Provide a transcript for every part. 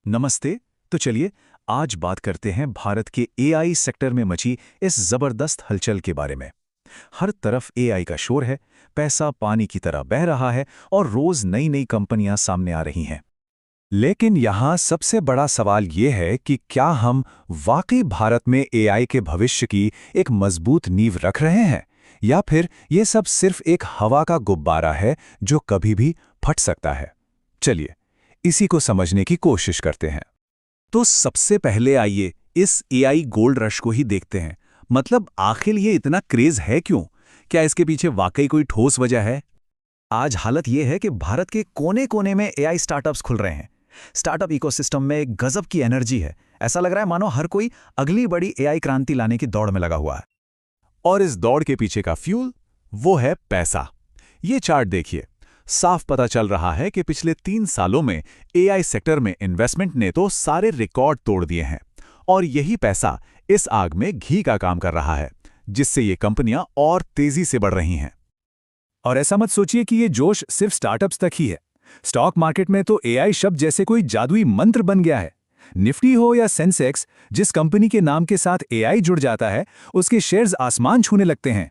नमस्ते। तो चलिए आज बात करते हैं भारत के एआई सेक्टर में मची इस जबरदस्त हलचल के बारे में। हर तरफ एआई का शोर है, पैसा पानी की तरह बह रहा है और रोज नई नई कंपनियां सामने आ रही हैं। लेकिन यहाँ सबसे बड़ा सवाल ये है कि क्या हम वाकई भारत में एआई के भविष्य की एक मजबूत नींव रख रहे हैं, या फिर ये सब सिर्फ एक हवा का गुब्बारा है जो कभी भी फट सकता है। चलिए इसी को समझने की कोशिश करते हैं। तो सबसे पहले आइए इस एआई गोल्ड रश को ही देखते हैं। मतलब आखिर ये इतना क्रेज है क्यों? क्या इसके पीछे वाकई कोई ठोस वजह है? आज हालत ये है कि भारत के कोने कोने में एआई स्टार्टअप्स खुल रहे हैं। स्टार्टअप इकोसिस्टम में एक गजब की एनर्जी है। ऐसा लग रहा है मानो हर कोई अगली बड़ी एआई क्रांति लाने की दौड़ में लगा हुआ है। और इस दौड़ के पीछे का फ्यूल वो है पैसा। ये चार्ट देखिए, साफ पता चल रहा है कि पिछले 3 सालों में एआई सेक्टर में इन्वेस्टमेंट ने तो सारे रिकॉर्ड तोड़ दिए हैं। और यही पैसा इस आग में घी का काम कर रहा है, जिससे ये कंपनियां और तेजी से बढ़ रही हैं। और ऐसा मत सोचिए कि ये जोश सिर्फ स्टार्टअप्स तक ही है। स्टॉक मार्केट में तो एआई शब्द जैसे कोई जादुई मंत्र बन गया है। निफ्टी हो या सेंसेक्स, जिस कंपनी के नाम के साथ एआई जुड़ जाता है उसके शेयर्स आसमान छूने लगते हैं।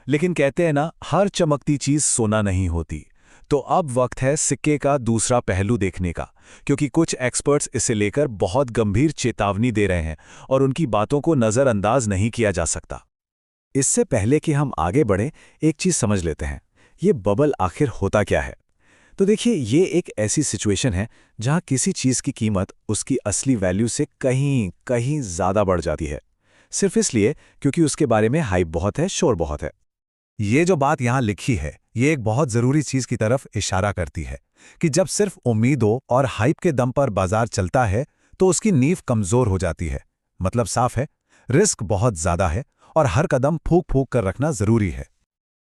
लेकिन कहते हैं ना, हर चमकती चीज सोना नहीं होती। तो अब वक्त है सिक्के का दूसरा पहलू देखने का, क्योंकि कुछ एक्सपर्ट्स इसे लेकर बहुत गंभीर चेतावनी दे रहे हैं और उनकी बातों को नज़रअंदाज नहीं किया जा सकता। इससे पहले कि हम आगे बढ़ें, एक चीज समझ लेते हैं, ये बबल आखिर होता क्या है। तो देखिए, ये एक ऐसी सिचुएशन है जहां किसी चीज की कीमत उसकी असली वैल्यू से कहीं कहीं ज्यादा बढ़ जाती है, सिर्फ इसलिए क्योंकि उसके बारे में हाइप बहुत है, शोर बहुत है। ये जो बात यहाँ लिखी है, ये एक बहुत जरूरी चीज की तरफ इशारा करती है कि जब सिर्फ उम्मीदों और हाइप के दम पर बाजार चलता है तो उसकी नींव कमजोर हो जाती है। मतलब साफ है, रिस्क बहुत ज्यादा है और हर कदम फूंक फूंक कर रखना जरूरी है।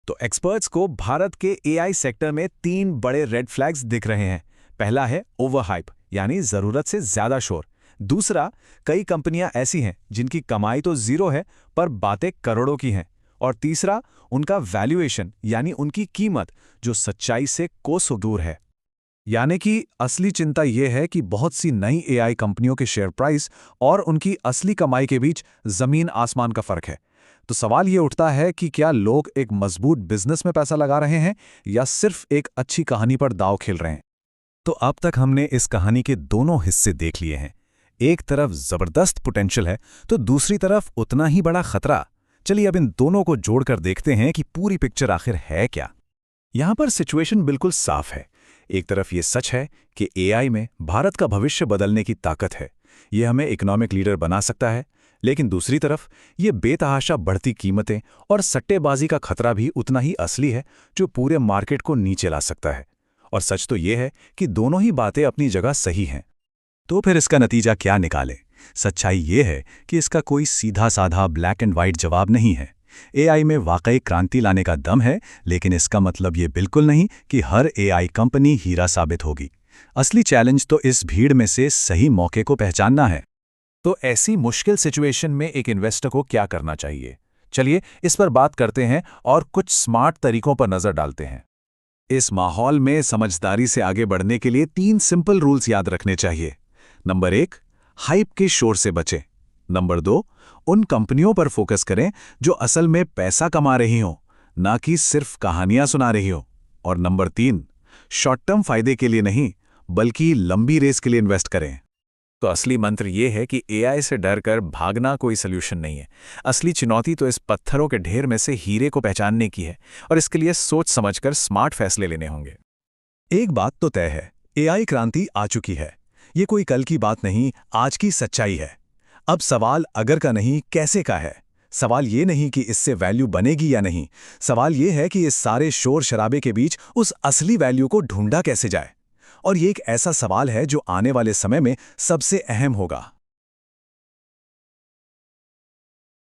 तो एक्सपर्ट्स को भारत के एआई सेक्टर में 3 बड़े रेड फ्लैग्स दिख रहे हैं। पहला है ओवर हाइप, यानी जरूरत से ज्यादा शोर। दूसरा, कई कंपनियां ऐसी हैं जिनकी कमाई तो जीरो है पर बातें करोड़ों की हैं। और तीसरा, उनका वैल्यूएशन यानी उनकी कीमत जो सच्चाई से कोसों दूर है। यानी कि असली चिंता यह है कि बहुत सी नई एआई कंपनियों के शेयर प्राइस और उनकी असली कमाई के बीच जमीन आसमान का फर्क है। तो सवाल ये उठता है कि क्या लोग एक मजबूत बिजनेस में पैसा लगा रहे हैं या सिर्फ एक अच्छी कहानी पर दांव खेल रहे हैं। तो अब तक हमने इस कहानी के दोनों हिस्से देख लिए हैं। एक तरफ जबरदस्त पोटेंशियल है तो दूसरी तरफ उतना ही बड़ा खतरा। चलिए अब इन दोनों को जोड़कर देखते हैं कि पूरी पिक्चर आखिर है क्या। यहां पर सिचुएशन बिल्कुल साफ है। एक तरफ ये सच है कि एआई में भारत का भविष्य बदलने की ताकत है, ये हमें इकोनॉमिक लीडर बना सकता है। लेकिन दूसरी तरफ ये बेतहाशा बढ़ती कीमतें और सट्टेबाजी का खतरा भी उतना ही असली है, जो पूरे मार्केट को नीचे ला सकता है। और सच तो ये है कि दोनों ही बातें अपनी जगह सही हैं। तो फिर इसका नतीजा क्या निकालें? सच्चाई ये है कि इसका कोई सीधा साधा ब्लैक एंड वाइट जवाब नहीं है। एआई में वाकई क्रांति लाने का दम है, लेकिन इसका मतलब ये बिल्कुल नहीं कि हर एआई कंपनी हीरा साबित होगी। असली चैलेंज तो इस भीड़ में से सही मौके को पहचानना है। तो ऐसी मुश्किल सिचुएशन में एक इन्वेस्टर को क्या करना चाहिए? चलिए इस पर बात करते हैं और कुछ स्मार्ट तरीकों पर नजर डालते हैं। इस माहौल में समझदारी से आगे बढ़ने के लिए 3 सिंपल रूल्स याद रखने चाहिए। नंबर 1, हाइप के शोर से बचें। नंबर 2, उन कंपनियों पर फोकस करें जो असल में पैसा कमा रही हों, ना कि सिर्फ कहानियां सुना रही हों। और नंबर 3, शॉर्ट टर्म फायदे के लिए नहीं बल्कि लंबी रेस के लिए इन्वेस्ट करें। तो असली मंत्र ये है कि एआई से डर कर भागना कोई सल्यूशन नहीं है। असली चुनौती तो इस पत्थरों के ढेर में से हीरे को पहचानने की है, और इसके लिए सोच समझकर स्मार्ट फैसले लेने होंगे। एक बात तो तय है, एआई क्रांति आ चुकी है। ये कोई कल की बात नहीं, आज की सच्चाई है। अब सवाल अगर का नहीं, कैसे का है। सवाल ये नहीं कि इससे वैल्यू बनेगी या नहीं, सवाल ये है कि इस सारे शोर शराबे के बीच उस असली वैल्यू को ढूंढा कैसे जाए। और ये एक ऐसा सवाल है जो आने वाले समय में सबसे अहम होगा।